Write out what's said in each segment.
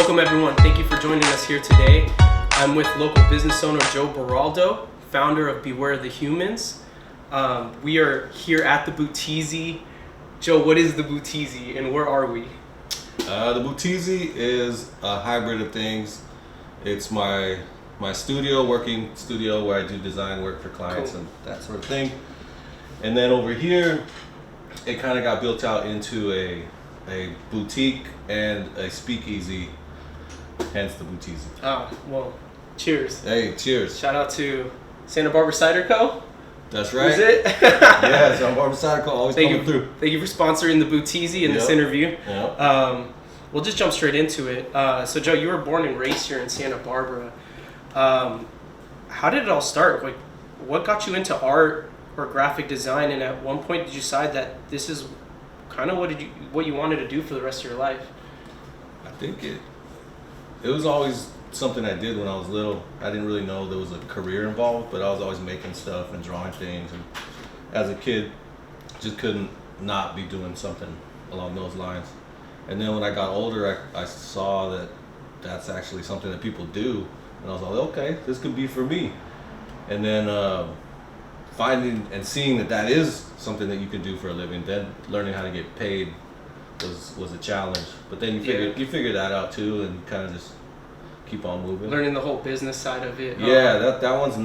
Welcome everyone. Thank you for joining us here today. I'm with local business owner Joe Beraldo, founder of Beware the Humans. We are here at the B.O.T.H. Joe, what is the B.O.T.H and where are we? The B.O.T.H is a hybrid of things. It's my working studio where I do design work for clients and that sort of thing. And then over here, it kind of got built out into a boutique and a speakeasy, hence the B.O.T.H. Oh, well, cheers. Hey, cheers. Shout out to Santa Barbara Cider Co. That's right. Is it? Yeah, Santa Barbara Cider Co. always coming through. Thank you for sponsoring the B.O.T.H in this interview. Yep. We'll just jump straight into it. So Joe, you were born and raised here in Santa Barbara. How did it all start? Like, what got you into art or graphic design, and at one point did you decide that this is kind of what you wanted to do for the rest of your life? I think it was always something I did when I was little. I didn't really know there was a career involved, but I was always making stuff and drawing things, and as a kid just couldn't not be doing something along those lines. And then when I got older, I saw that that's actually something that people do, and I was like, okay, this could be for me. And then finding and seeing that is something that you can do for a living, then learning how to get paid was a challenge. But then you figure that out too, and kind of just keep on moving. Learning the whole business side of it. Yeah, that one's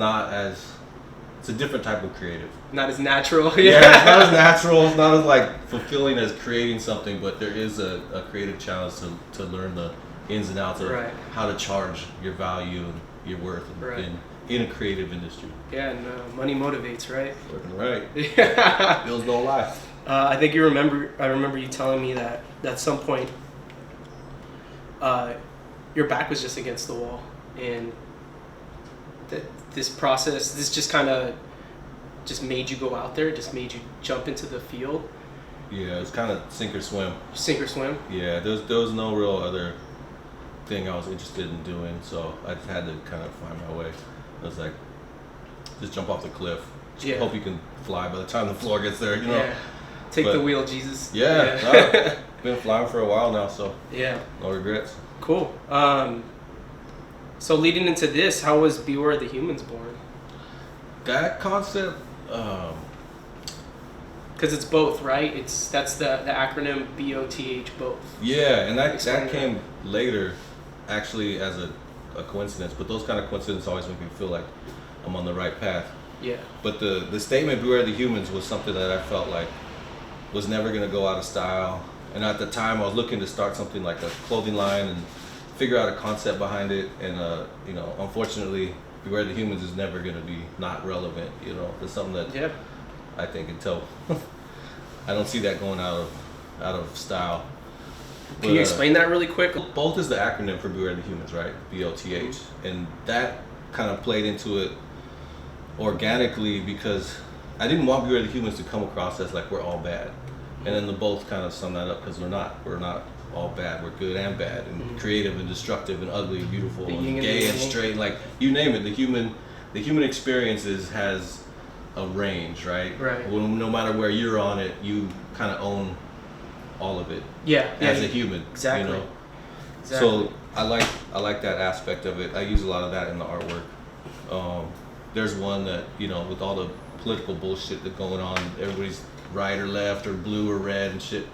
it's a different type of creative. Not as natural. Yeah, it's not as natural, it's not as like fulfilling as creating something, but there is a creative challenge to learn the ins and outs of how to charge your value and your worth in a creative industry. Yeah, and money motivates, right? Working right. Yeah. Bills don't lie. I think I remember you telling me that at some point your back was just against the wall, and this process, this just kind of just made you go out there, just made you jump into the field. Yeah, it's kind of sink or swim. Sink or swim? Yeah, there was no real other thing I was interested in doing, so I just had to kind of find my way. I was like, just jump off the cliff. Just hope you can fly by the time the floor gets there, you know? Yeah. Take the wheel, Jesus. Yeah. Been flying for a while now, so no regrets. Cool. So leading into this, how was Beware the Humans born? That concept, because it's both, right? That's the acronym B.O.T.H, both. Yeah, and that came later, actually, as a coincidence. But those kind of coincidences always make me feel like I'm on the right path. Yeah. But the statement "Beware the Humans" was something that I felt like was never going to go out of style. And at the time, I was looking to start something like a clothing line and figure out a concept behind it. And unfortunately, Beware the Humans is never going to be not relevant. You know, it's something that I think until I don't see that going out of style. Can you explain that really quick? B.O.T.H is the acronym for Beware the Humans, right? B.O.T.H. And that kind of played into it organically because I didn't want Beware the Humans to come across as like we're all bad. And then the both kind of sum that up because we're not all bad. We're good and bad, and creative and destructive and ugly and beautiful and gay and straight. Like you name it, the human experiences has a range, right? Right. Well, no matter where you're on it, you kind of own all of it. Yeah. As a human. Exactly. You know? Exactly. So I like that aspect of it. I use a lot of that in the artwork. There's one that, with all the political bullshit that's going on, everybody's right or left or blue or red and shit.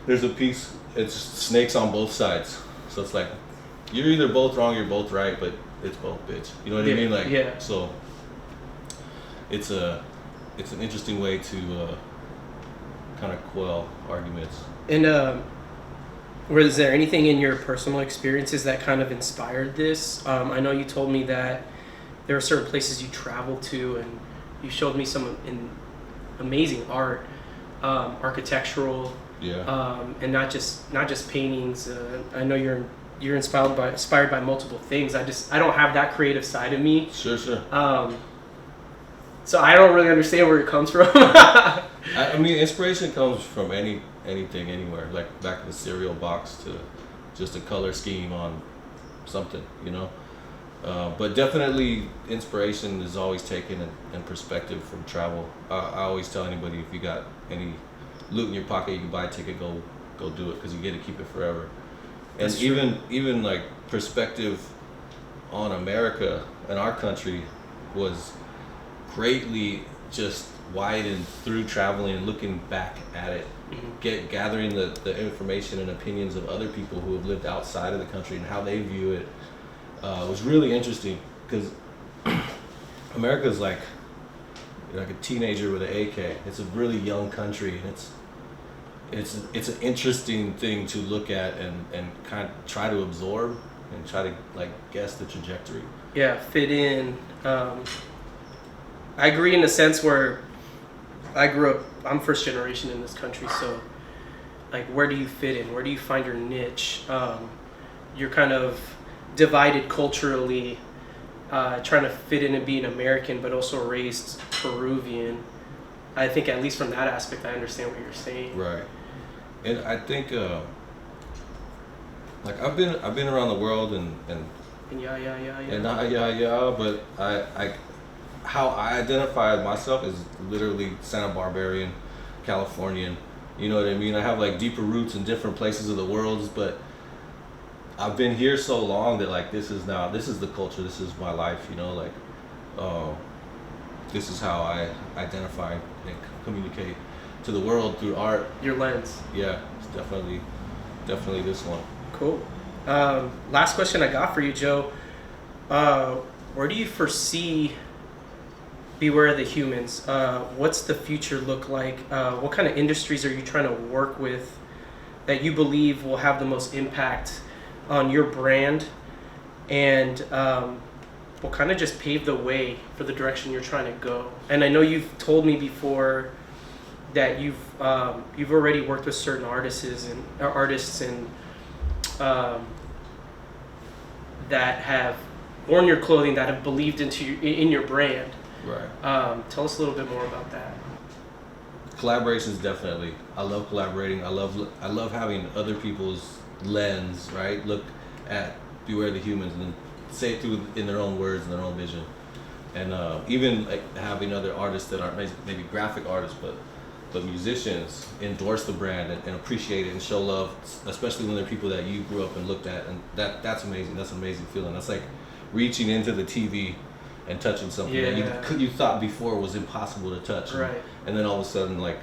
There's a piece, it's snakes on both sides. So it's like, you're either both wrong, you're both right, but it's both, bitch. You know what I mean? Like, so it's an interesting way to kind of quell arguments. And was there anything in your personal experiences that kind of inspired this? I know you told me that there are certain places you traveled to, and you showed me some amazing art, architectural, and not just paintings. I know you're inspired by multiple things. I don't have that creative side of me. Sure. So I don't really understand where it comes from. I mean, inspiration comes from anything, anywhere. Like back in the cereal box to just a color scheme on something, But definitely, inspiration is always taken in perspective from travel. I always tell anybody, if you got any loot in your pocket, you can buy a ticket, go do it, because you get to keep it forever. And That's true. even like perspective on America and our country was greatly just widened through traveling and looking back at it, gathering the information and opinions of other people who have lived outside of the country and how they view it was really interesting because America is like a teenager with an AK. It's a really young country, and it's an interesting thing to look at and kind of try to absorb and try to like guess the trajectory. Yeah, fit in. I agree in the sense where I grew up. I'm first generation in this country, so like, where do you fit in? Where do you find your niche? You're kind of divided culturally, trying to fit in and be an American, but also raised Peruvian. I think at least from that aspect, I understand what you're saying. Right. And I think like I've been around the world and but I how I identify myself is literally Santa Barbarian, Californian. You know what I mean? I have like deeper roots in different places of the world, but I've been here so long that like this is the culture, this is my life, you know, like this is how I identify and communicate to the world through art. Your lens. Yeah, it's definitely this one. Cool. Last question I got for you, Joe. Where do you foresee Beware the Humans? What's the future look like? What kind of industries are you trying to work with that you believe will have the most impact on your brand, and will kind of just pave the way for the direction you're trying to go? And I know you've told me before that you've already worked with certain artists and that have worn your clothing, that have believed in your brand. Right. Tell us a little bit more about that. Collaborations, definitely. I love collaborating. I love having other people's lens, right? Look at Beware the Humans and then say it through in their own words and their own vision. And even like having other artists that aren't maybe graphic artists, but musicians endorse the brand and appreciate it and show love, especially when they're people that you grew up and looked at, and that's amazing. That's an amazing feeling. That's like reaching into the TV and touching something that you thought before was impossible to touch. Right. And then all of a sudden, like,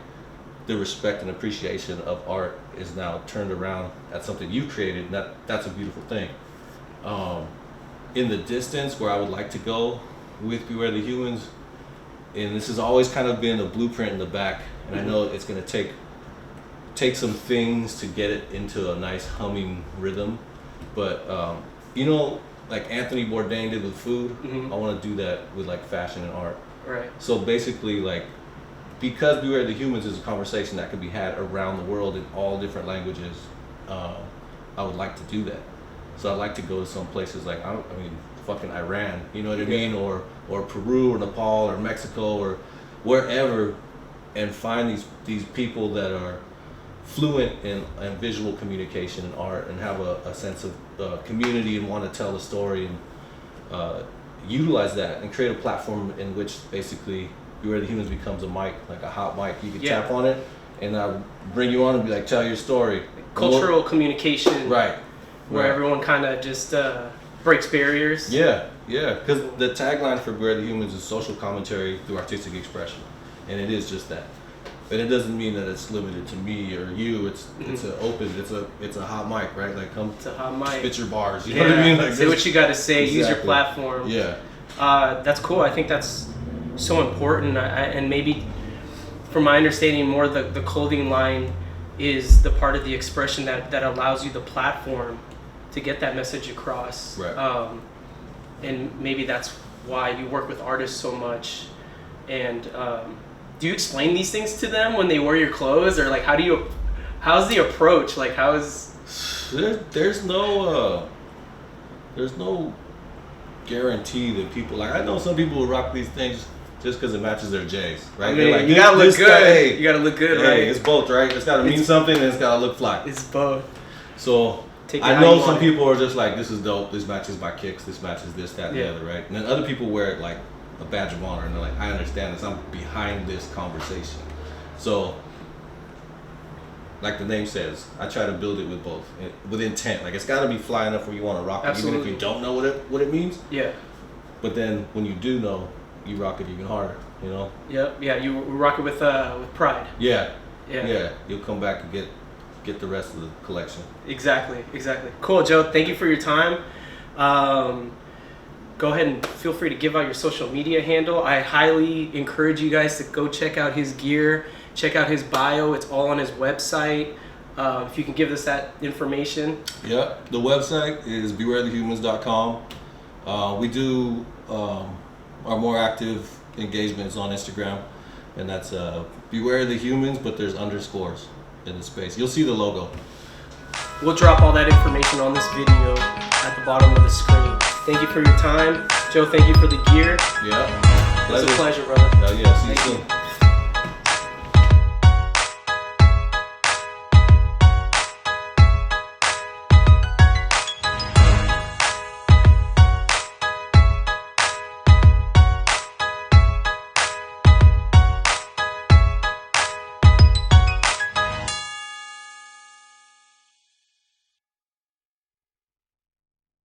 the respect and appreciation of art is now turned around at something you created, and that's a beautiful thing. In the distance, where I would like to go with Beware the Humans, and this has always kind of been a blueprint in the back, and I know it's going to take some things to get it into a nice humming rhythm, but you know, like Anthony Bourdain did with food, I want to do that with like fashion and art. Right. So basically, like, because Beware the Humans is a conversation that can be had around the world in all different languages, I would like to do that. So I'd like to go to some places like, I mean, fucking Iran, you know what I mean? Or Peru or Nepal or Mexico or wherever, and find these people that are fluent in visual communication and art and have a sense of community and want to tell a story and utilize that and create a platform in which basically Beware the Humans becomes a mic, like a hot mic. You can tap on it and I'll bring you on and be like, tell your story. Cultural communication. Right. Where everyone kind of just breaks barriers. Yeah, because the tagline for Beware the Humans is social commentary through artistic expression, and it is just that. But it doesn't mean that it's limited to me or you. It's a hot mic, right? Like, come, it's a hot mic. Spit your bars. You know what I mean? Like, say what you got to say. Exactly. Use your platform. Yeah. That's cool. I think that's so important. And maybe, from my understanding, more the clothing line is the part of the expression that allows you the platform to get that message across. Right. And maybe that's why you work with artists so much. And do you explain these things to them when they wear your clothes, or like how's the approach? Like, there's no guarantee that people, like, I know some people will rock these things just because it matches their J's, right? I mean, like, you gotta look good. You You gotta look good, right? It's both, right? It's gotta mean something and it's gotta look fly. It's both. So I know some people are just like, this is dope, this matches my kicks, this matches this, that, and the other, right? And then other people wear it like a badge of honor, and they're like, I understand this, I'm behind this conversation. So like the name says, I try to build it with both, with intent. Like it's got to be fly enough where you want to rock it, Absolutely. even if you don't know what it means. Yeah. But then when you do know, you rock it even harder. You know. Yep. Yeah. You rock it with pride. Yeah. Yeah. Yeah. You'll come back and get the rest of the collection. Exactly. Cool, Joe. Thank you for your time. Go ahead and feel free to give out your social media handle. I highly encourage you guys to go check out his gear, check out his bio. It's all on his website. If you can give us that information. Yeah, the website is bewarethehumans.com. We do our more active engagements on Instagram, and that's Beware the Humans, but there's underscores in the space. You'll see the logo. We'll drop all that information on this video at the bottom of the screen. Thank you for your time. Joe, thank you for the gear. Yeah. It was a pleasure, brother. Yeah, see you Thank soon. you.